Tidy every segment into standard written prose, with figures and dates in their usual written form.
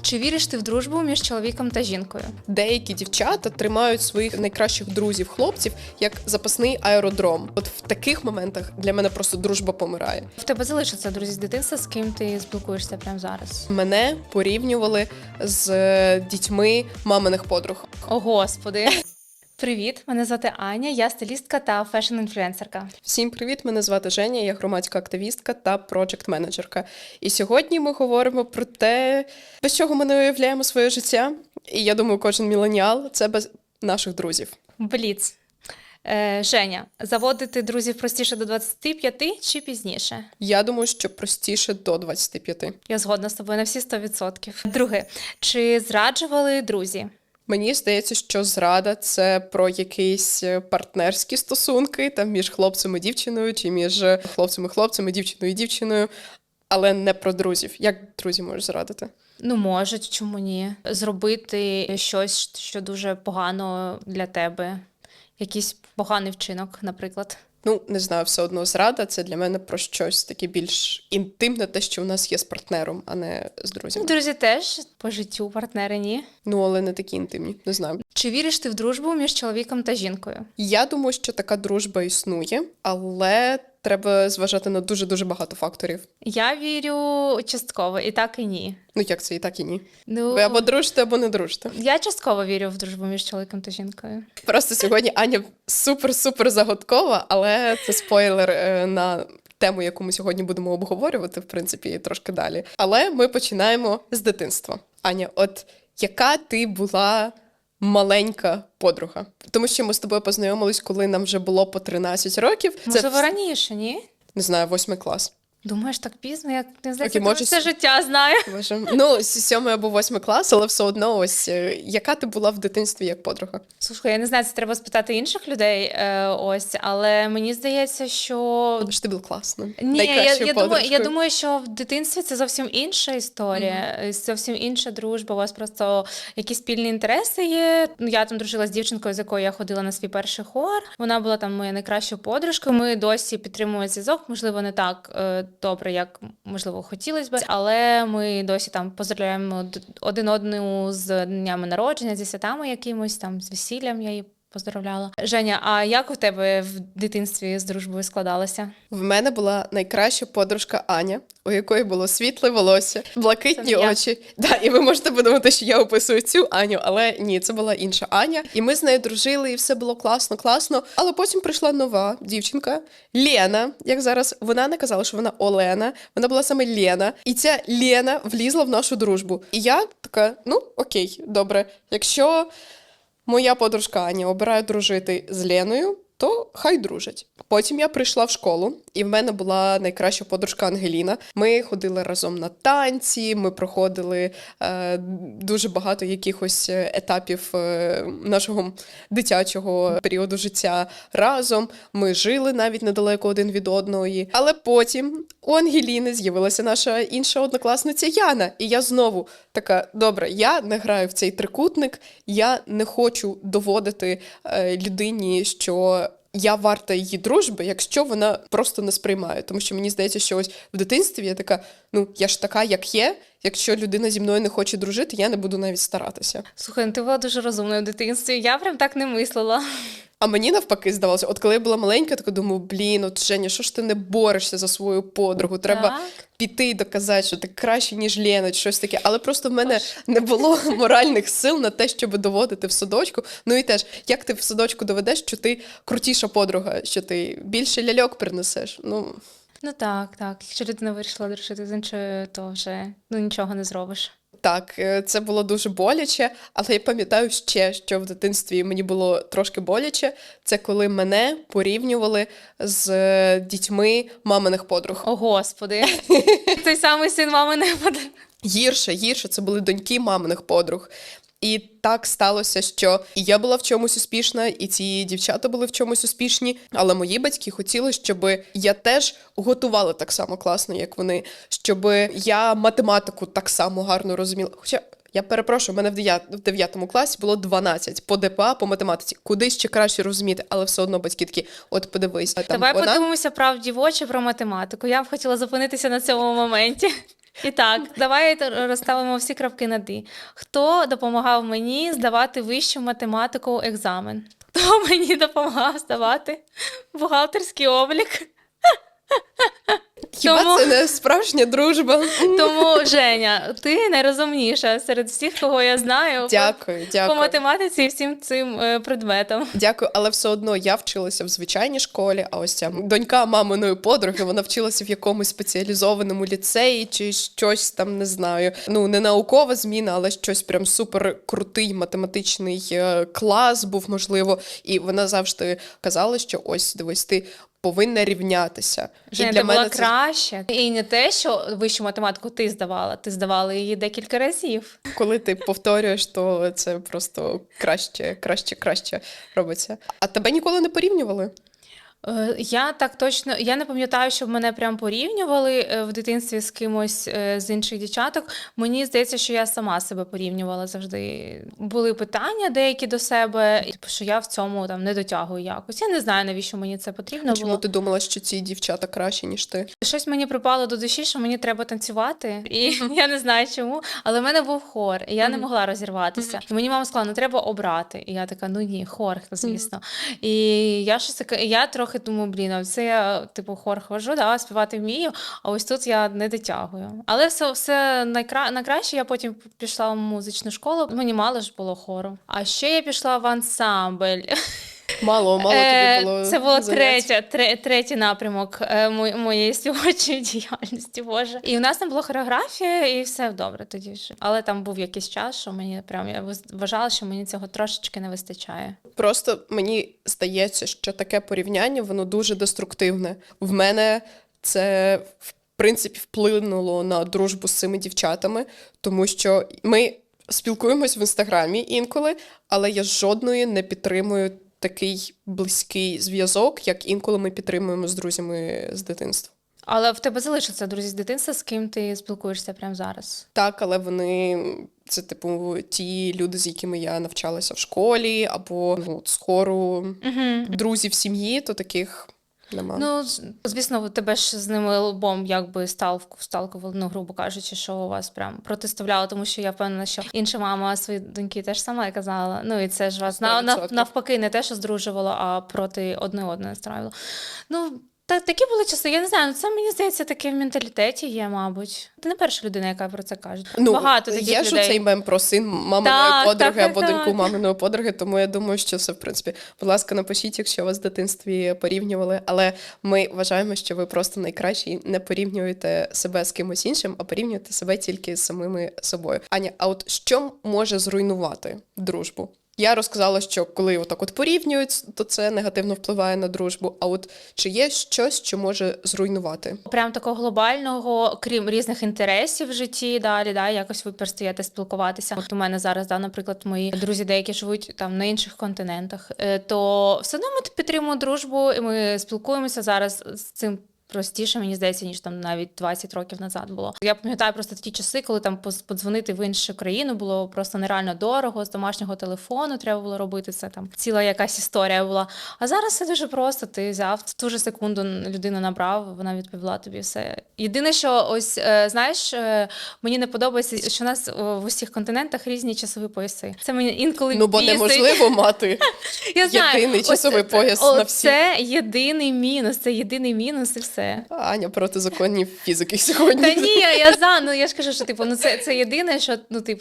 Чи віриш ти в дружбу між чоловіком та жінкою? Деякі дівчата тримають своїх найкращих друзів-хлопців як запасний аеродром. От в таких моментах для мене просто дружба помирає. В тебе залишаться друзі з дитинства, з ким ти спілкуєшся прямо зараз? Мене порівнювали з дітьми маминих подруг. О, Господи! Привіт, мене звати Аня, я стилістка та фешн-інфлюенсерка. Всім привіт, мене звати Женя, я громадська активістка та проджект-менеджерка. І сьогодні ми говоримо про те, без чого ми не уявляємо своє життя. І я думаю, кожен міленіал – це без наших друзів. Бліц. Женя, заводити друзів простіше до 25 чи пізніше? Я думаю, що простіше до 25. Я згодна з тобою на всі 100%. Друге, чи зраджували друзі? Мені здається, що зрада – це про якісь партнерські стосунки там між хлопцем і дівчиною, чи між хлопцем і хлопцем, і дівчиною і дівчиною, але не про друзів. Як друзі можуть зрадити? Ну, можуть, чому ні. Зробити щось, що дуже погано для тебе. Якийсь поганий вчинок, наприклад. Ну, не знаю, все одно зрада – це для мене про щось таке більш інтимне, те, що у нас є з партнером, а не з друзями. Друзі теж по життю, партнери ні. Ну, але не такі інтимні, не знаю. Чи віриш ти в дружбу між чоловіком та жінкою? Я думаю, що така дружба існує, але треба зважати на дуже-дуже багато факторів. Я вірю частково, і так, і ні. Ну, як це і так, і ні. Ну, Ви або дружите, або не дружите. я частково вірю в дружбу між чоловіком та жінкою. Просто сьогодні Аня супер-супер загадкова, але це спойлер на тему, яку ми сьогодні будемо обговорювати, в принципі, трошки далі. Але ми починаємо з дитинства. Аня, от яка ти була маленька подруга? Тому що ми з тобою познайомились, коли нам вже було по 13 років. Можливо, раніше, ні? Не знаю, 8 клас. Думаєш, так пізно? Я не знаю, Окей, я може, все життя знаю. Боже. Ну, 7 або 8 клас, але все одно ось, яка ти була в дитинстві як подруга? Слухай, я не знаю, це треба спитати інших людей, ось, але мені здається, що... Що ти була класна, Ні, найкращою я подружкою. думаю, що в дитинстві це зовсім інша історія, зовсім інша дружба, у вас просто якісь спільні інтереси є. Я там дружила з дівчинкою, з якою я ходила на свій перший хор, вона була там моя найкращою подружкою, ми досі підтримуємо зв'язок, можливо, не так добре, як, можливо, хотілося б, але ми досі там поздравляємо один одну з днями народження, зі святами якимось, там, з весіллям я її поздравляла. Женя, а як у тебе в дитинстві з дружбою складалося? В мене була найкраща подружка Аня, у якої було світле волосся, блакитні очі. Да, і ви можете подумати, що я описую цю Аню, але ні, це була інша Аня. І ми з нею дружили, і все було класно. Але потім прийшла нова дівчинка, Лена, як зараз. Вона не казала, що вона Олена, вона була саме Лена. І ця Лена влізла в нашу дружбу. І я така, ну окей, добре, якщо моя подружка Аня обирає дружити з Леною, то хай дружать. Потім я прийшла в школу, і в мене була найкраща подружка Ангеліна. Ми ходили разом на танці, ми проходили дуже багато якихось етапів нашого дитячого періоду життя разом. Ми жили навіть недалеко один від одної. Але потім у Ангеліни з'явилася наша інша однокласниця Яна. І я знову така, добре, я не граю в цей трикутник, я не хочу доводити людині, що я варта її дружби, якщо вона просто не сприймає. Тому що мені здається, що ось в дитинстві я така, ну, я ж така, як є. Якщо людина зі мною не хоче дружити, я не буду навіть старатися. Слухай, ну ти була дуже розумною в дитинстві. Я прям так не мислила. А мені навпаки здавалося, от коли я була маленька, так думаю, блін, от Женя, що ж ти не борешся за свою подругу? Треба Так. піти і доказати, що ти краще, ніж Лена, чи щось таке. Але просто в мене не було моральних сил на те, щоб доводити в садочку. Ну і теж, як ти в садочку доведеш, що ти крутіша подруга, що ти більше ляльок принесеш? Ну Так. Якщо людина вирішила дружити з іншою, то вже нічого не зробиш. так, це було дуже боляче, але я пам'ятаю ще, що в дитинстві мені було трошки боляче. Це коли мене порівнювали з дітьми маминих подруг. О, Господи! Той самий син мами не буде. Гірше, це були доньки маминих подруг. І так сталося, що і я була в чомусь успішна, і ці дівчата були в чомусь успішні, але мої батьки хотіли, щоб я теж готувала так само класно, як вони, щоб я математику так само гарно розуміла. Хоча, я перепрошую, у мене в 9 класі було 12 по ДПА, по математиці. Куди ще краще розуміти, але все одно батьки такі, от подивись. Там Давай вона... подивимося правді в очі про математику. Я б хотіла зупинитися на цьому моменті. І так, давай розставимо всі крапки над «і». Хто допомагав мені здавати вищу математику екзамен? Хто мені допомагав здавати бухгалтерський облік? Хіба це не справжня дружба? Тому, Женя, ти найрозумніша серед всіх, кого я знаю Дякую, по дякую. математиці і всім цим предметам. Дякую, але все одно я вчилася в звичайній школі, а ось ця донька маминої подруги, вона вчилася в якомусь спеціалізованому ліцеї чи щось там, не знаю. Ну, не наукова зміна, але щось прям супер крутий математичний клас був, можливо. І вона завжди казала, що ось, дивись, ти повинна рівнятися. Женя, ти була краще. І не те, що вищу математику ти здавала її декілька разів. Коли ти повторюєш, то це просто краще робиться. А тебе ніколи не порівнювали? Я так точно, я не пам'ятаю, щоб мене прям порівнювали в дитинстві з кимось з інших дівчаток. Мені здається, що я сама себе порівнювала завжди. Були питання деякі до себе, що я в цьому там не дотягую якось. Я не знаю, навіщо мені це потрібно Чому було. ти думала, що ці дівчата кращі, ніж ти? Щось мені припало до душі, що мені треба танцювати, і я не знаю чому, але в мене був хор, і я не могла розірватися. І мені мама сказала, ну треба обрати. І я така, ну ні, хор, звісно. І я трохи думаю, блін, а це я типу хор ходжу, да, співати вмію, а ось тут я не дотягую. Але все найкраще, я потім пішла в музичну школу, мені мало ж було хору. А ще я пішла в ансамбль. Мало тобі було. Це було занять. третій напрямок моєї співочої діяльності, Боже. І у нас там була хореографія, і все добре тоді вже. Але там був якийсь час, що мені прям я вважала, що мені цього трошечки не вистачає. Просто мені здається, що таке порівняння, воно дуже деструктивне. В мене це, в принципі, вплинуло на дружбу з цими дівчатами, тому що ми спілкуємось в Інстаграмі інколи, але я жодної не підтримую такий близький зв'язок, як інколи ми підтримуємо з друзями з дитинства. Але в тебе залишаться друзі з дитинства, з ким ти спілкуєшся прямо зараз? Так, але вони це, типу, ті люди, з якими я навчалася в школі, або з хору друзі в сім'ї, то таких нема. Ну, звісно, тебе ж з ними лбом якби сталкували, ну, грубо кажучи, що у вас прям протиставляло, тому що я впевнена, що інша мама свої доньки теж сама казала. Ну, і це ж вас 100%. навпаки не те, що здружувало, а проти одне настраювало. Ну, такі були часи, я не знаю, ну це, мені здається, таке в менталітеті є, мабуть. Ти не перша людина, яка про це каже. Багато таких є людей. Є ж цей мем про син маминої подруги так, або доньку маминої подруги, тому я думаю, що це, в принципі, будь ласка, напишіть, якщо вас в дитинстві порівнювали, але ми вважаємо, що ви просто найкращі і не порівнюєте себе з кимось іншим, а порівнюєте себе тільки з самими собою. Аня, а от що може зруйнувати дружбу? Я розказала, що коли отак от порівнюють, то це негативно впливає на дружбу. А от чи є щось, що може зруйнувати? Прям такого глобального, крім різних інтересів в житті, далі, якось ви перестаєте спілкуватися. От у мене зараз, наприклад, мої друзі деякі живуть там на інших континентах, то все одно ми підтримуємо дружбу, і ми спілкуємося зараз з цим. Простіше, мені здається, ніж там навіть 20 років назад було. Я пам'ятаю просто ті часи, коли там подзвонити в іншу країну було просто нереально дорого, з домашнього телефону треба було робити це, там ціла якась історія була. А зараз все дуже просто, ти взяв, в ту же секунду людину набрав, вона відповіла тобі все. Єдине, що ось, знаєш, мені не подобається, що у нас в усіх континентах різні часові пояси. Це мені інколи бо бісить. Неможливо мати єдиний часовий пояс на всіх. Це єдиний мінус і все. Аня проти законів фізики сьогодні. Та ні, я ж кажу, що типу, це єдине, що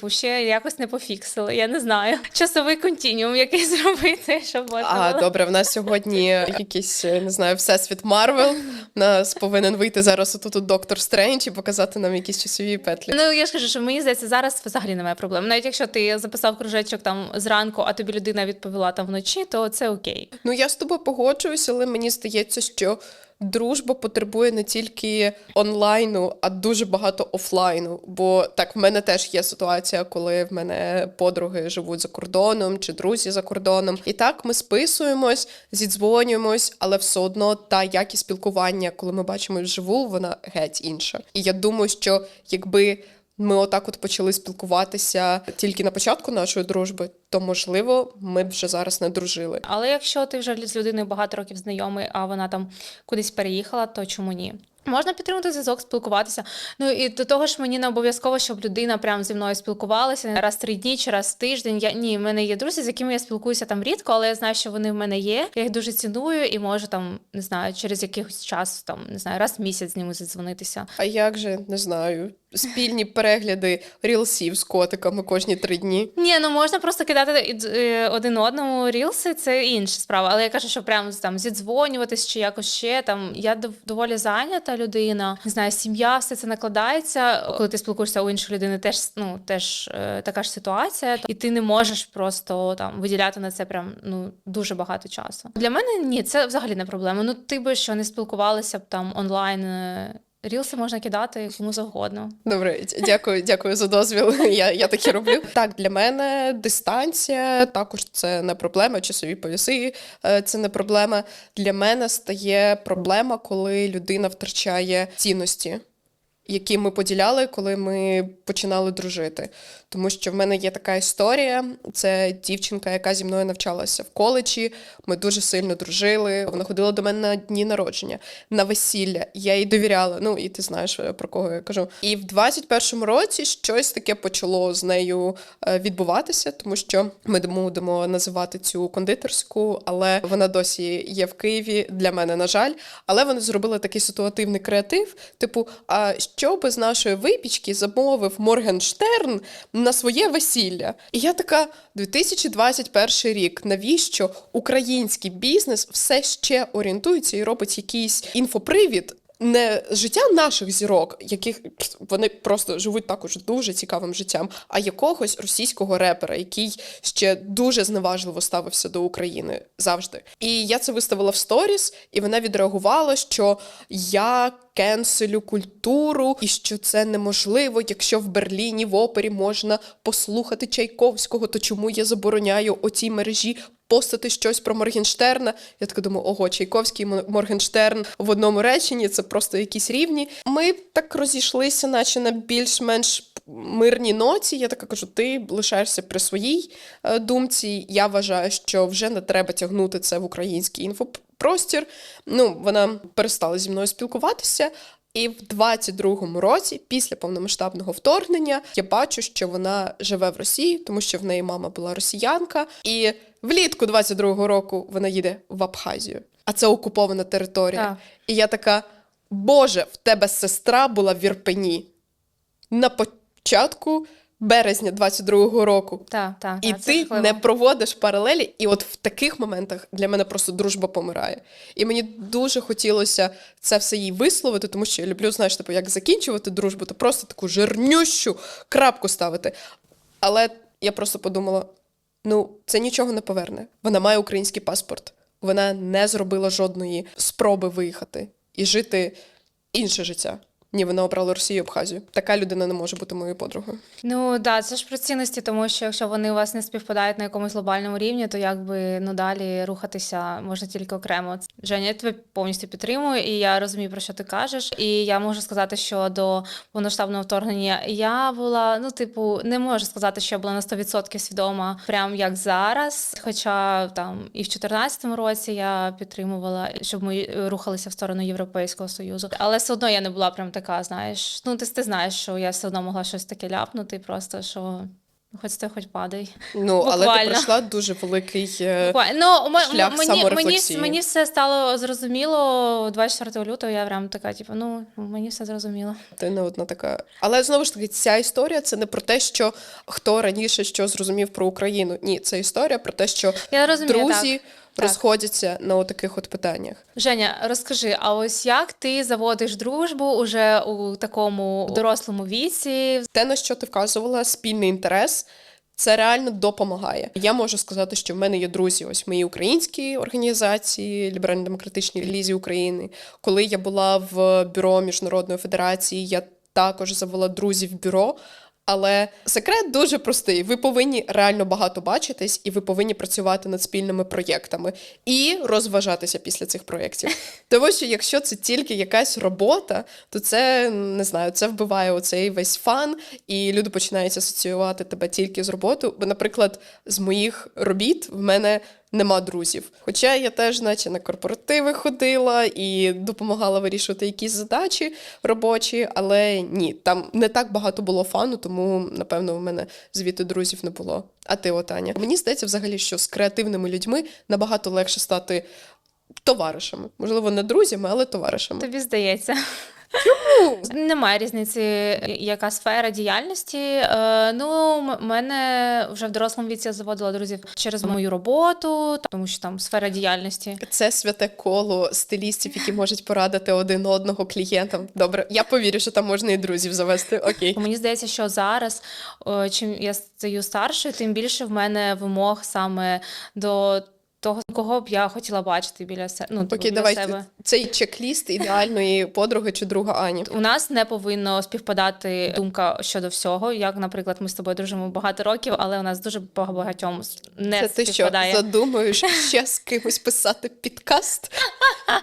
ще якось не пофіксили. Я не знаю. Часовий континіум якийсь зробити, щоб можна було. Добре, в нас сьогодні якийсь, не знаю, всесвіт Марвел. У нас повинен вийти зараз отут Доктор Стрендж і показати нам якісь часові петлі. Ну, я ж кажу, що мені здається, зараз взагалі немає проблем. Навіть якщо ти записав кружечок там зранку, а тобі людина відповіла там вночі, то це окей. Ну, я з тобою погоджуюся, але мені здається, що дружба потребує не тільки онлайну, а дуже багато офлайну. Бо так, в мене теж є ситуація, коли в мене подруги живуть за кордоном чи друзі за кордоном. І так, ми списуємось, зідзвонюємось, але все одно та якість спілкування, коли ми бачимо вживу, вона геть інша. І я думаю, що якби ми отак от почали спілкуватися тільки на початку нашої дружби, то, можливо, ми б вже зараз не дружили. Але якщо ти вже з людиною багато років знайомий, а вона там кудись переїхала, то чому ні? Можна підтримати зв'язок, спілкуватися. Ну і до того ж, мені не обов'язково, щоб людина прям зі мною спілкувалася раз в 3 дні чи раз в тиждень. Ні, в мене є друзі, з якими я спілкуюся там рідко, але я знаю, що вони в мене є. Я їх дуже ціную і можу там, не знаю, через якийсь час, там, не знаю, раз в місяць з ними задзвонитися. А як же, не знаю, спільні перегляди рілсів з котиками кожні 3 дні? Ні, ну можна просто кидати один одному рілси, це інша справа. Але я кажу, що прям там зідзвонюватись чи якось ще там. Я доволі зайнята людина. Не знаю, сім'я, все це накладається. Коли ти спілкуєшся у іншої людини, теж така ж ситуація, і ти не можеш просто там виділяти на це прям дуже багато часу. Для мене ні, це взагалі не проблема. Ну ти би що не спілкувалися б там онлайн. Рілси можна кидати кому завгодно. Добре, дякую за дозвіл. Я так і роблю. Так, для мене дистанція також це не проблема, часові пояси це не проблема. Для мене стає проблема, коли людина втрачає цінності, які ми поділяли, коли ми починали дружити. Тому що в мене є така історія, це дівчинка, яка зі мною навчалася в коледжі, ми дуже сильно дружили, вона ходила до мене на дні народження, на весілля, я їй довіряла, і ти знаєш, про кого я кажу. І в 21-му році щось таке почало з нею відбуватися, тому що ми будемо називати цю кондитерську, але вона досі є в Києві, для мене, на жаль, але вони зробили такий ситуативний креатив, типу, а що би з нашої випічки замовив Моргенштерн на своє весілля? І я така, 2021 рік, навіщо український бізнес все ще орієнтується і робить якийсь інфопривід, не життя наших зірок, яких вони просто живуть також дуже цікавим життям, а якогось російського репера, який ще дуже зневажливо ставився до України завжди. І я це виставила в сторіс, і вона відреагувала, що я кенселю культуру, і що це неможливо, якщо в Берліні в опері можна послухати Чайковського, то чому я забороняю оцій мережі постати щось про Моргенштерна? Я така думаю, ого, Чайковський і Моргенштерн в одному реченні, це просто якісь рівні. Ми так розійшлися, наче на більш-менш мирній ноті. Я така кажу, ти лишаєшся при своїй думці. Я вважаю, що вже не треба тягнути це в український інфопростір. Вона перестала зі мною спілкуватися. І в 22-му році, після повномасштабного вторгнення, я бачу, що вона живе в Росії, тому що в неї мама була росіянка. І влітку 22-го року вона їде в Абхазію. А це окупована територія. Так. І я така, Боже, в тебе сестра була в Ірпені на початку березня 22-го року. І ти не проводиш паралелі. І от в таких моментах для мене просто дружба помирає. І мені дуже хотілося це все їй висловити, тому що я люблю, знаєш, як закінчувати дружбу, то просто таку жирнющу крапку ставити. Але я просто подумала, це нічого не поверне. Вона має український паспорт. Вона не зробила жодної спроби виїхати і жити інше життя. Ні, вона обрала Росію і Абхазію. Така людина не може бути моєю подругою. Це ж про цінності, тому що якщо вони у вас не співпадають на якомусь глобальному рівні, то далі рухатися можна тільки окремо. Женя, я тебе повністю підтримую, і я розумію, про що ти кажеш. І я можу сказати, що до повномасштабного вторгнення я була, не можу сказати, що я була на 100% свідома, прям як зараз. Хоча там і в 2014 році я підтримувала, щоб ми рухалися в сторону Європейського Союзу. Але все одно я не була прям така, знаєш, ти знаєш, що я все одно могла щось таке ляпнути, просто, що хоч стой, хоч падай. Але ти пройшла дуже великий шлях саморефлексії. Мені все стало зрозуміло 24 лютого, я прям така, мені все зрозуміло. Ти не одна така. Але, знову ж таки, ця історія – це не про те, що хто раніше що зрозумів про Україну. Ні, це історія про те, що друзі розходяться на таких от питаннях. Женя, розкажи, а ось як ти заводиш дружбу уже у такому дорослому віці? Те, на що ти вказувала, спільний інтерес, це реально допомагає. Я можу сказати, що в мене є друзі, ось в моїй українській організації, Ліберально-демократичній лізі України. Коли я була в бюро Міжнародної федерації, я також завела друзів в бюро. Але секрет дуже простий. Ви повинні реально багато бачитись, і ви повинні працювати над спільними проєктами. І розважатися після цих проєктів. Тому що якщо це тільки якась робота, то це, не знаю, це вбиває оцей весь фан, і люди починають асоціювати тебе тільки з роботою. Бо, наприклад, з моїх робіт в мене нема друзів. Хоча я теж, наче, на корпоративи ходила і допомагала вирішувати якісь задачі робочі, але ні, там не так багато було фану, тому, напевно, у мене звідти друзів не було. А ти, Таня? Мені здається взагалі, що з креативними людьми набагато легше стати товаришами. Можливо, не друзями, але товаришами. Тобі здається. Немає різниці, яка сфера діяльності. Мене вже в дорослому віці я заводила друзів через мою роботу, тому що там сфера діяльності. Це святе коло стилістів, які можуть порадити один одного клієнтам. Добре, я повірю, що там можна і друзів завести. Окей. Мені здається, що зараз, чим я стаю старшою, тим більше в мене вимог саме до того, кого б я хотіла бачити біля себе. Окей, біля давайте себе. цей чек-ліст ідеальної подруги чи друга Ані. У нас не повинно співпадати думка щодо всього. Як, наприклад, ми з тобою дружимо багато років, але у нас дуже багатьом не Це ти що, співпадає. задумуєш ще з кимось писати підкаст?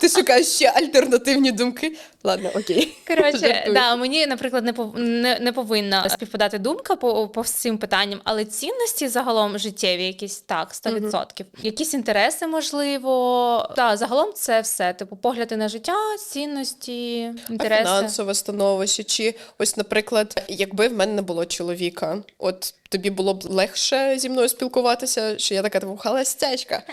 Ти шукаєш ще альтернативні думки? Ладно, окей. Коротше, мені, наприклад, не повинна співпадати думка по всім питанням, але цінності загалом життєві якісь так, 100%. Якісь інтереси, можливо. Загалом це все. Типу, погляди на життя, цінності, інтереси. А фінансове становище, чи ось, наприклад, якби в мене не було чоловіка, от тобі було б легше зі мною спілкуватися, що я така типу холостячка?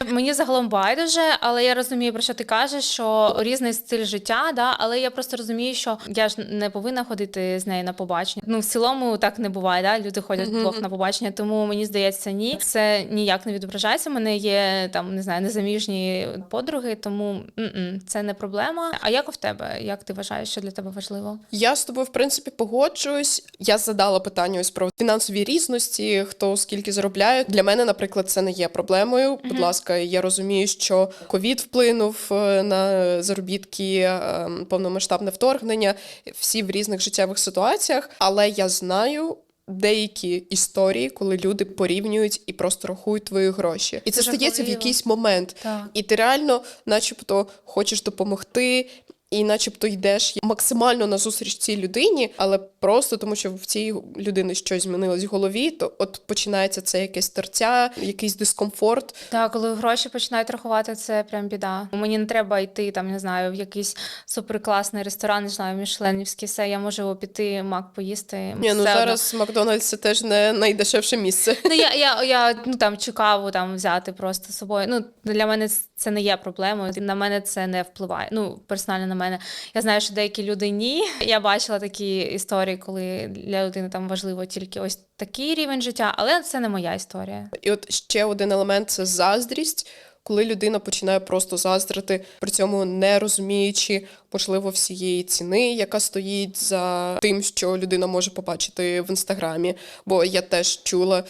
Мені загалом байдуже, але я розумію, про що ти кажеш, що різний стиль життя, але я просто розумію, що я ж не повинна ходити з нею на побачення. В цілому так не буває, люди ходять вдвох на побачення, тому мені здається, ні. Це ніяк не відображається. У мене є там, не знаю, незаміжні подруги, тому це не проблема. А як в тебе? Як ти вважаєш, що для тебе важливо? Я з тобою, в принципі, погоджуюсь. Я задала питання ось про фінансові різності, хто скільки заробляє. Для мене, наприклад, це не є проблемою. Будь ласка, я розумію, що ковід вплинув на заробітки, повномасштабне вторгнення, всі в різних життєвих ситуаціях, але я знаю деякі історії, коли люди порівнюють і просто рахують твої гроші. І це стається в якийсь момент. Так. І ти реально начебто хочеш допомогти, і начебто йдеш максимально назустріч цій людині, але просто тому, що в цій людини щось змінилось в голові, то от починається це якесь терця, якийсь дискомфорт. Так, коли гроші починають рахувати, це прям біда. Мені не треба йти, там, не знаю, в якийсь суперкласний ресторан, не знаю, мішленівський, все, я можу піти мак поїсти. Зараз Макдональдс це теж не найдешевше місце. Я там цікаво там взяти просто з собою. Для мене це не є проблемою, на мене це не впливає. Персонально на мене. Я знаю, що деякі люди ні. Я бачила такі історії, коли для людини там важливо тільки ось такий рівень життя, але це не моя історія. І от ще один елемент – це заздрість. Коли людина починає просто заздрити, при цьому не розуміючи, можливо, всієї ціни, яка стоїть за тим, що людина може побачити в Інстаграмі. Бо я теж чула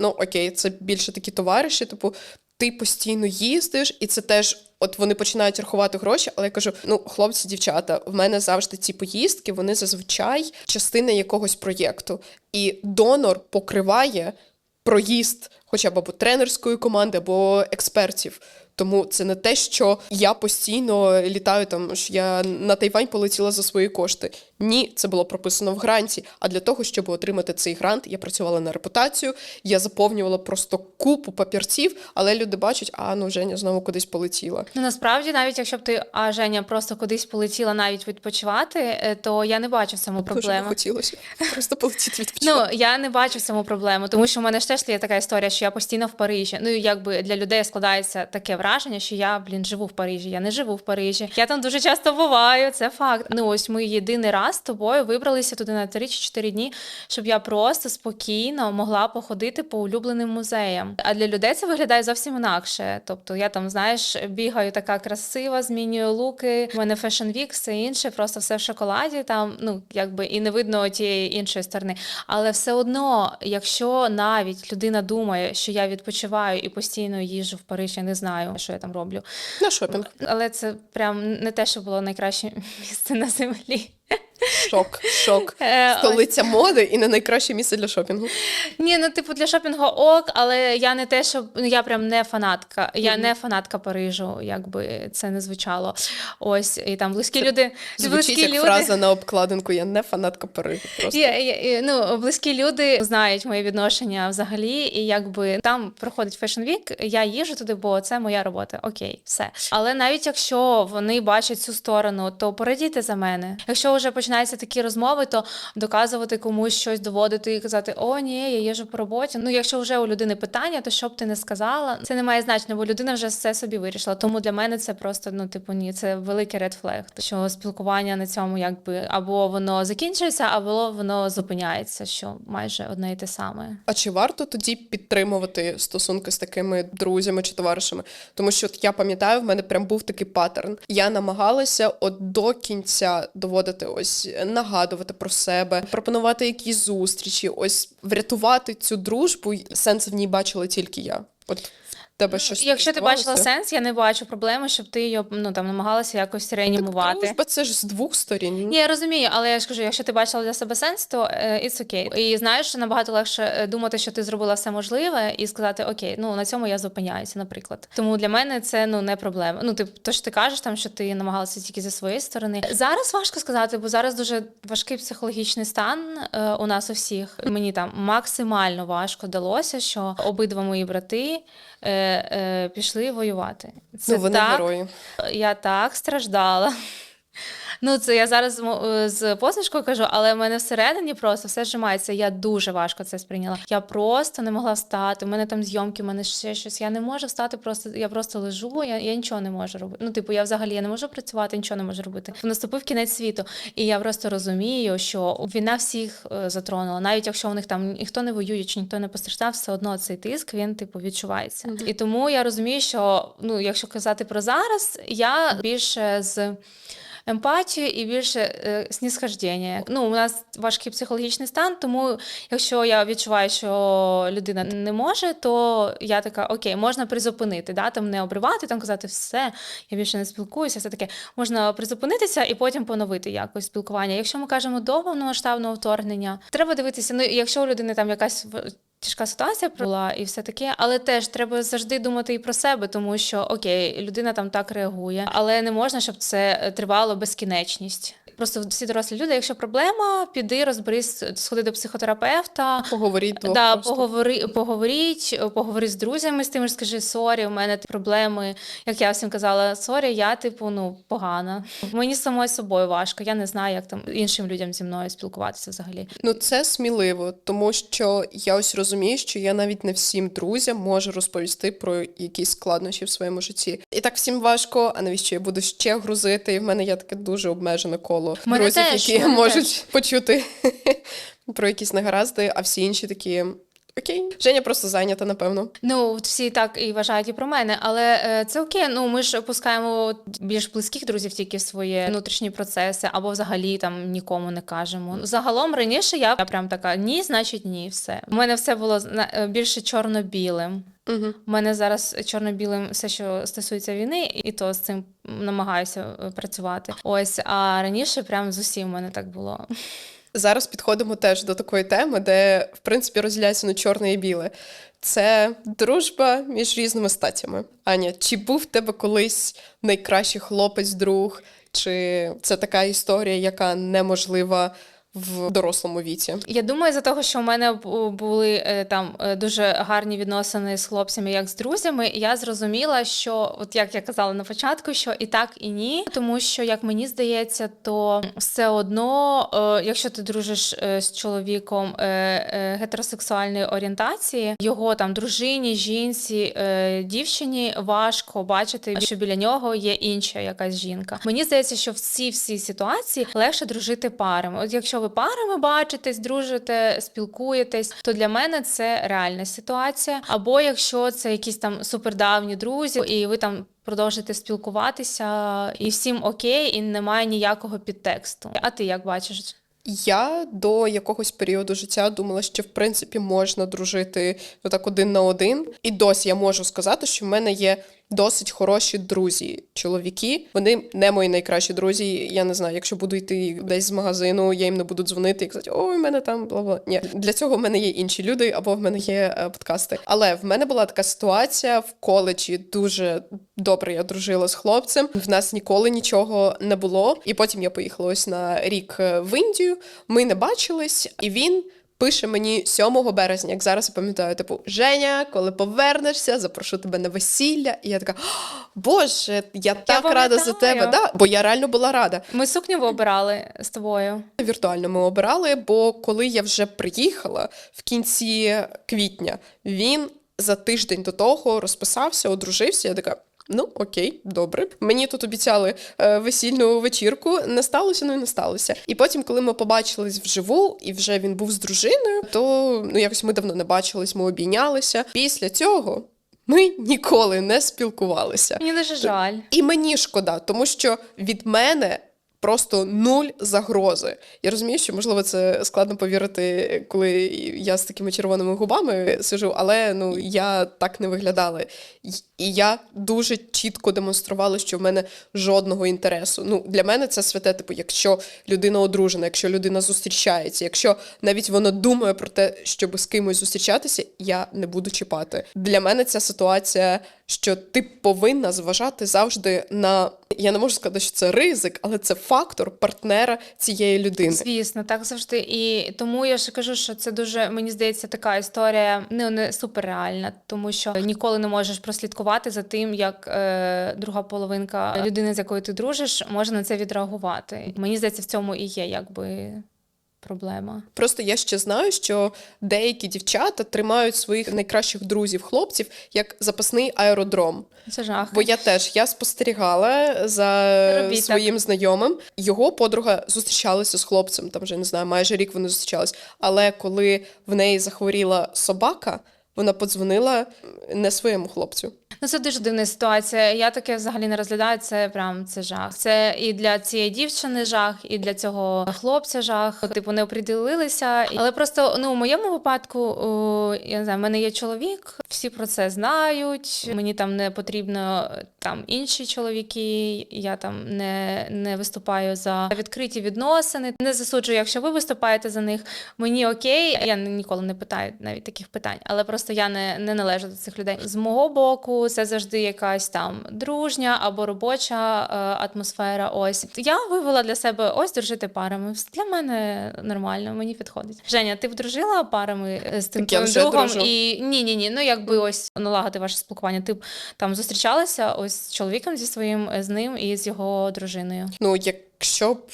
окей, це більше такі товариші, типу, ти постійно їздиш, і це теж, от вони починають рахувати гроші, але я кажу, хлопці, дівчата, в мене завжди ці поїздки, вони зазвичай частина якогось проєкту. І донор покриває проїзд хоча б або тренерської команди, або експертів. Тому це не те, що я постійно літаю, там, що я на Тайвань полетіла за свої кошти. Ні, це було прописано в гранті. А для того, щоб отримати цей грант, я працювала на репутацію, я заповнювала просто купу папірців, але люди бачать, Женя знову кудись полетіла. Насправді, навіть якщо б Женя, просто кудись полетіла навіть відпочивати, то я не бачу в цьому проблеми. Дуже хотілося просто полетіти відпочивати. Я не бачу в цьому проблему, тому що в мене ж теж є така історія, що я постійно в Парижі. Якби для людей складається таке враження, що я, живу в Парижі. Я не живу в Парижі. Я там дуже часто буваю, це факт. Ось ми єдиний раз з тобою вибралися туди на 3 чи 4 дні, щоб я просто спокійно могла походити по улюбленим музеям. А для людей це виглядає зовсім інакше. Тобто я там, бігаю така красива, змінюю луки, у мене Fashion Week, все інше, просто все в шоколаді, там, і не видно тієї іншої сторони. Але все одно, якщо навіть людина думає, що я відпочиваю і постійно їжджу в Париж, я не знаю, що я там роблю. На шопінг. Але це прям не те, що було найкраще місце на землі. Шок. Столиця моди і не найкраще місце для шопінгу. Ні, ну типу для шопінгу ок, але я не те, що я прям не фанатка. Я не фанатка Парижу, якби це не звучало. Ось, і там близькі люди. Звучить як фраза на обкладинку, я не фанатка Парижу. Просто. Ну, близькі люди знають моє відношення взагалі, і якби там проходить Fashion Week, я їжджу туди, бо це моя робота. Окей, все. Але навіть якщо вони бачать цю сторону, то порадійте за мене. Якщо вже починаються такі розмови, то доказувати комусь щось, доводити і казати, о, ні, я їжджу по роботі. Ну, якщо вже у людини питання, то що б ти не сказала, це не має значення, бо людина вже все собі вирішила. Тому для мене це просто, ну, типу, ні, це великий red flag, що спілкування на цьому якби або воно закінчується, або воно зупиняється, що майже одне і те саме. А чи варто тоді підтримувати стосунки з такими друзями чи товаришами? Тому що от я пам'ятаю, в мене прям був такий паттерн. Я намагалася от до кінця доводити ось, нагадувати про себе, пропонувати якісь зустрічі, ось врятувати цю дружбу. Сенс в ній бачила тільки я. От в тебе щось Якщо ти бачила відбувалося? сенс, я не бачу проблеми, щоб ти його, ну, там, намагалася якось реанімувати. Дружба це ж з двох сторін. Ні, я розумію, але я ж кажу, якщо ти бачила для себе сенс, то it's okay. І знаєш, що набагато легше думати, що ти зробила все можливе, і сказати, окей, ну на цьому я зупиняюся, наприклад. Тому для мене це ну не проблема. Ну, то що ти кажеш, там що ти намагалася тільки зі своєї сторони. Зараз важко сказати, бо зараз дуже важкий психологічний стан у нас у всіх. Мені там максимально важко далося, що обидва мої брати пішли воювати. Це Ну, вони так, герої. я так страждала. Ну, це я зараз з посмішкою кажу, але в мене всередині просто все зжимається. Я дуже важко це сприйняла. Я просто не могла встати. У мене там зйомки, у мене ще щось. Я не можу встати, я просто лежу, я нічого не можу робити. Ну, типу, я взагалі не можу працювати, нічого не можу робити. Наступив кінець світу. І я просто розумію, що війна всіх затронула. Навіть якщо у них там ніхто не воює, чи ніхто не постраждав, все одно цей тиск, він, типу, відчувається. І тому я розумію, що, ну, якщо казати про зараз, я більше з емпатію і більше снісхождення. Ну, у нас важкий психологічний стан, тому якщо я відчуваю, що людина не може, то я така, окей, можна призупинити, да? Там не обривати, там казати, все, я більше не спілкуюся, все таке. Можна призупинитися і потім поновити якось спілкування. Якщо ми кажемо до повномасштабного вторгнення, треба дивитися, ну, якщо у людини там якась тяжка ситуація була і все таке, але теж треба завжди думати і про себе, тому що, окей, людина там так реагує, але не можна, щоб це тривало безкінечність. Просто всі дорослі люди, якщо проблема, піди, розберись, сходи до психотерапевта. Поговоріть двох Да, поговори з друзями, з тим, скажи, сорі, у мене проблеми. Як я всім казала, сорі, я, типу, ну, погана. Мені самою собою важко, я не знаю, як там іншим людям зі мною спілкуватися взагалі. Ну, це сміливо, тому що я ось розумію, що я навіть не всім друзям можу розповісти про якісь складнощі в своєму житті. І так всім важко, а навіщо я буду ще грузити? І в мене є таке дуже обмежене коло друзів, які можуть почути про якісь негаразди, а всі інші такі... Окей. Женя просто зайнята, напевно. Ну, всі так і вважають і про мене, але це окей. Ну, ми ж опускаємо більш близьких друзів тільки в свої внутрішні процеси, або взагалі там нікому не кажемо. Загалом раніше я прям така, ні, значить ні, все. У мене все було більше чорно-білим. Угу. У мене зараз чорно-білим все, що стосується війни, і то з цим намагаюся працювати. Ось, а раніше прям з усім у мене так було. Зараз підходимо теж до такої теми, де, в принципі, розділяється на чорне і біле. Це дружба між різними статтями. Аня, чи був в тебе колись найкращий хлопець-друг? Чи це така історія, яка неможлива в дорослому віці? Я думаю, за того, що у мене були там дуже гарні відносини з хлопцями, як з друзями, я зрозуміла, що, от як я казала на початку, що і так, і ні. Тому що, як мені здається, то все одно, якщо ти дружиш з чоловіком гетеросексуальної орієнтації, його там дружині, жінці, дівчині важко бачити, що біля нього є інша якась жінка. Мені здається, що в цій всій ситуації легше дружити парами. От якщо ви парами бачитесь, дружите, спілкуєтесь, то для мене це реальна ситуація. Або якщо це якісь там супердавні друзі, і ви там продовжуєте спілкуватися, і всім окей, і немає ніякого підтексту. А ти як бачиш? Я до якогось періоду життя думала, що в принципі можна дружити отак один на один. І досі я можу сказати, що в мене є досить хороші друзі, чоловіки. Вони не мої найкращі друзі. Я не знаю, якщо буду йти десь з магазину, я їм не буду дзвонити і казати, ой, в мене там бла-бла. Ні, для цього в мене є інші люди, або в мене є подкасти. Але в мене була така ситуація в коледжі, дуже добре я дружила з хлопцем. В нас ніколи нічого не було. І потім я поїхала ось на рік в Індію. Ми не бачились, і він пише мені 7 березня, як зараз я пам'ятаю, типу, Женя, коли повернешся, запрошу тебе на весілля. І я така, Боже, я так рада за тебе. Да, бо я реально була рада. Ми сукню обирали з тобою. Віртуально ми обирали, бо коли я вже приїхала в кінці квітня, він за тиждень до того розписався, одружився. Я така, ну, окей, добре. Мені тут обіцяли весільну вечірку. Не сталося, ну і не сталося. І потім, коли ми побачились вживу, і вже він був з дружиною, то якось ми давно не бачились, ми обійнялися. Після цього ми ніколи не спілкувалися. Мені дуже жаль. І мені шкода, тому що від мене просто 0 загрози. Я розумію, що, можливо, це складно повірити, коли я з такими червоними губами сижу, але я так не виглядала. І я дуже чітко демонструвала, що в мене жодного інтересу. Для мене це святе, типу, якщо людина одружена, якщо людина зустрічається, якщо навіть вона думає про те, щоб з кимось зустрічатися, я не буду чіпати. Для мене ця ситуація, що ти повинна зважати завжди на, я не можу сказати, що це ризик, але це фактор партнера цієї людини. Звісно, так завжди. І тому я ж кажу, що це дуже, мені здається, така історія не суперреальна, тому що ніколи не можеш прослідкувати за тим, як друга половинка людини, з якою ти дружиш, може на це відреагувати. Мені здається, в цьому і є якби проблема. Просто я ще знаю, що деякі дівчата тримають своїх найкращих друзів-хлопців як запасний аеродром. Це жах. Бо я спостерігала за своїм знайомим. Його подруга зустрічалася з хлопцем, там вже, не знаю, майже рік вони зустрічались. Але коли в неї захворіла собака, вона подзвонила не своєму хлопцю. Це дуже дивна ситуація. Я таке взагалі не розглядаю, це жах. Це і для цієї дівчини жах, і для цього хлопця жах. Типу, не оприділилися. Але просто, у моєму випадку, я не знаю, в мене є чоловік, всі про це знають, мені там не потрібно інші чоловіки, я там не виступаю за відкриті відносини, не засуджую, якщо ви виступаєте за них, мені окей, я ніколи не питаю навіть таких питань, але просто я не належу до цих людей. З мого боку, це завжди якась там дружня або робоча атмосфера. Ось. Я вивела для себе дружити парами. Для мене нормально, мені підходить. Женя, ти б дружила парами з тим твоїм другом? І ні. Якби ось налагодити ваше спілкування. Ти б там зустрічалася ось з чоловіком з ним і з його дружиною? Якщо б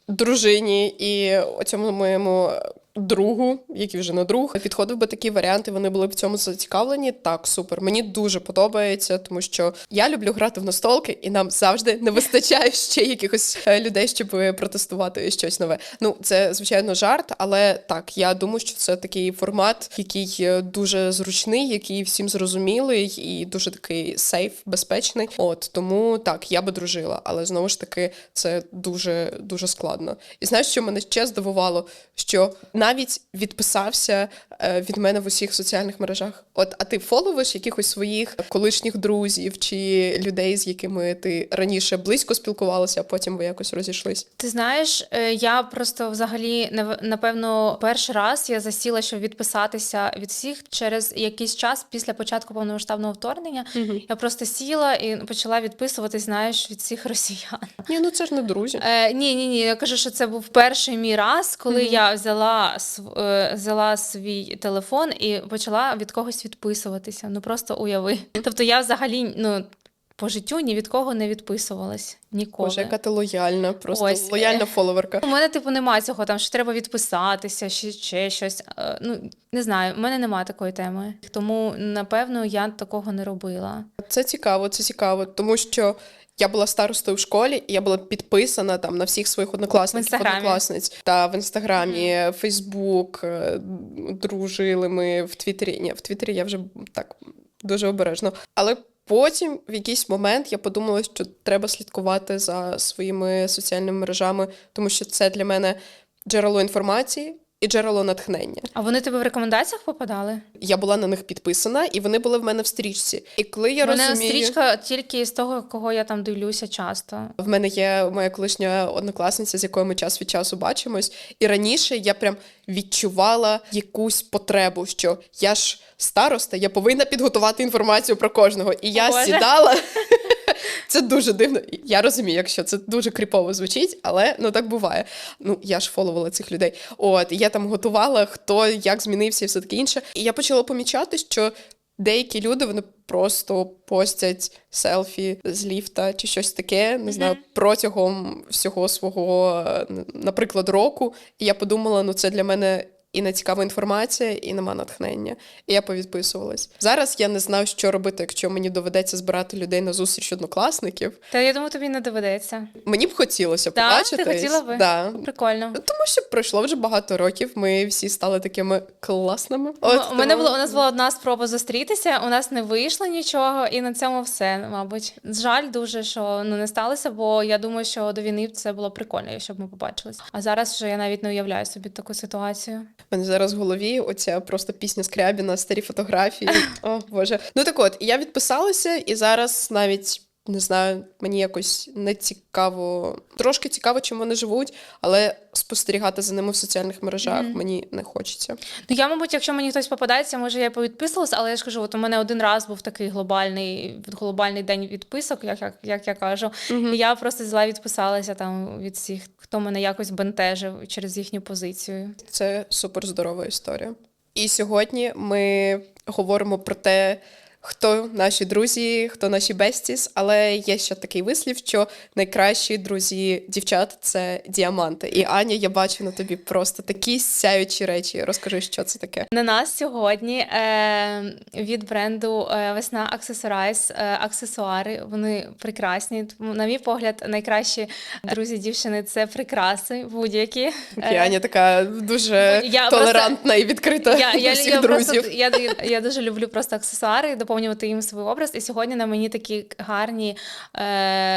дружині і оцьому моєму другу, який вже не друг, підходив би такі варіанти, вони були б в цьому зацікавлені. Так, супер. Мені дуже подобається, тому що я люблю грати в настолки, і нам завжди не вистачає ще якихось людей, щоб протестувати щось нове. Це, звичайно, жарт, але так, я думаю, що це такий формат, який дуже зручний, який всім зрозумілий і дуже такий сейф, безпечний. Тому так, я би дружила, але знову ж таки, це дуже, дуже складно. І знаєш, що мене ще здивувало? Що навіть відписався від мене в усіх соціальних мережах. А ти фоловиш якихось своїх колишніх друзів чи людей, з якими ти раніше близько спілкувалася, а потім ви якось розійшлись? Ти знаєш, я просто взагалі, напевно, перший раз я засіла, щоб відписатися від всіх через якийсь час після початку повномасштабного вторгнення. Угу. Я просто сіла і почала відписуватись, знаєш, від всіх росіян. Ні, це ж не друзі. Ні. Я кажу, що це був перший мій раз, коли я взяла свій телефон і почала від когось відписуватися. Просто уяви. Тобто я взагалі, по життю ні від кого не відписувалась. Ніколи. Боже, яка ти лояльна, просто лояльна фоловерка. У мене, немає цього, що треба відписатися, ще щось. Не знаю, у мене немає такої теми. Тому, напевно, я такого не робила. Це цікаво, тому що я була старостою в школі, і я була підписана на всіх своїх однокласниць та в Інстаграмі, Фейсбук, дружили ми в Твіттері. Ні, в Твіттері я вже так дуже обережно. Але потім в якийсь момент я подумала, що треба слідкувати за своїми соціальними мережами, тому що це для мене джерело інформації, і джерело натхнення. А вони тебе в рекомендаціях попадали? Я була на них підписана, і вони були в мене в стрічці. І коли я Мене розумію... стрічка тільки з того, кого я там дивлюся часто. В мене є моя колишня однокласниця, з якою ми час від часу бачимось. І раніше я прям відчувала якусь потребу, що я ж староста, я повинна підготувати інформацію про кожного. І я Боже. сідала... Це дуже дивно. Я розумію, якщо це дуже кріпово звучить, але так буває. Я ж фоловила цих людей. І я там готувала, хто як змінився і все таке інше. І я почала помічати, що деякі люди, вони просто постять селфі з ліфта чи щось таке, не знаю, протягом всього свого, наприклад, року. І я подумала, це для мене і не цікава інформація, і нема натхнення. І я повідписувалась. Зараз я не знаю, що робити, якщо мені доведеться збирати людей на зустріч однокласників. Та я думаю, тобі не доведеться. Мені б хотілося Так? побачитись. Ти хотіла би? Да. Прикольно. Тому що пройшло вже багато років, ми всі стали такими класними. У нас була одна спроба зустрітися, у нас не вийшло нічого, і на цьому все, мабуть. Жаль дуже, що не сталося, бо я думаю, що до війни це було прикольно, якщо б ми побачились. А зараз вже я навіть не уявляю собі таку ситуацію. У мене зараз в голові оця просто пісня Скрябіна, старі фотографії. О, Боже. Так от, я відписалася, і зараз навіть, не знаю, мені якось не цікаво, трошки цікаво, чим вони живуть, але спостерігати за ними в соціальних мережах мені не хочеться. Я, мабуть, якщо мені хтось попадається, може я повідписувалася, але я ж кажу, у мене один раз був такий глобальний день відписок, як я кажу, і я просто взяла відписалася там від всіх, хто мене якось бентежив через їхню позицію. Це супер здорова історія. І сьогодні ми говоримо про те, хто наші друзі, хто наші бестіс, але є ще такий вислів, що найкращі друзі дівчат – це діаманти. І, Аня, я бачу на тобі просто такі сяючі речі. Розкажи, що це таке. На нас сьогодні від бренду Весна Аксесорайз аксесуари. Вони прекрасні. На мій погляд, найкращі друзі дівчини – це прикраси будь-які. І Аня така дуже толерантна і відкрита до всіх друзів. Я дуже люблю просто аксесуари, доповнювати їм свій образ. І сьогодні на мені такі гарні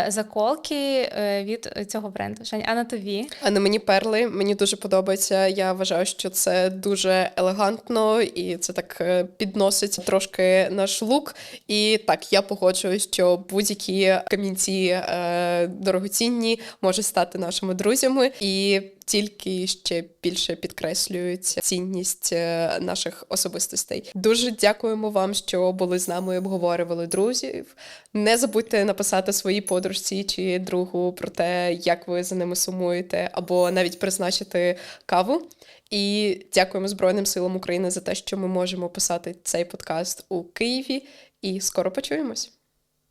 заколки від цього бренду. Жень, а на тобі? А на мені перли. Мені дуже подобається. Я вважаю, що це дуже елегантно і це так підносить трошки наш лук. І так, я погоджуюсь, що будь-які камінці дорогоцінні можуть стати нашими друзями. І тільки ще більше підкреслюють цінність наших особистостей. Дуже дякуємо вам, що були з нами і обговорювали друзів. Не забудьте написати своїй подружці чи другу про те, як ви за ними сумуєте, або навіть призначити каву. І дякуємо Збройним силам України за те, що ми можемо писати цей подкаст у Києві. І скоро почуємось.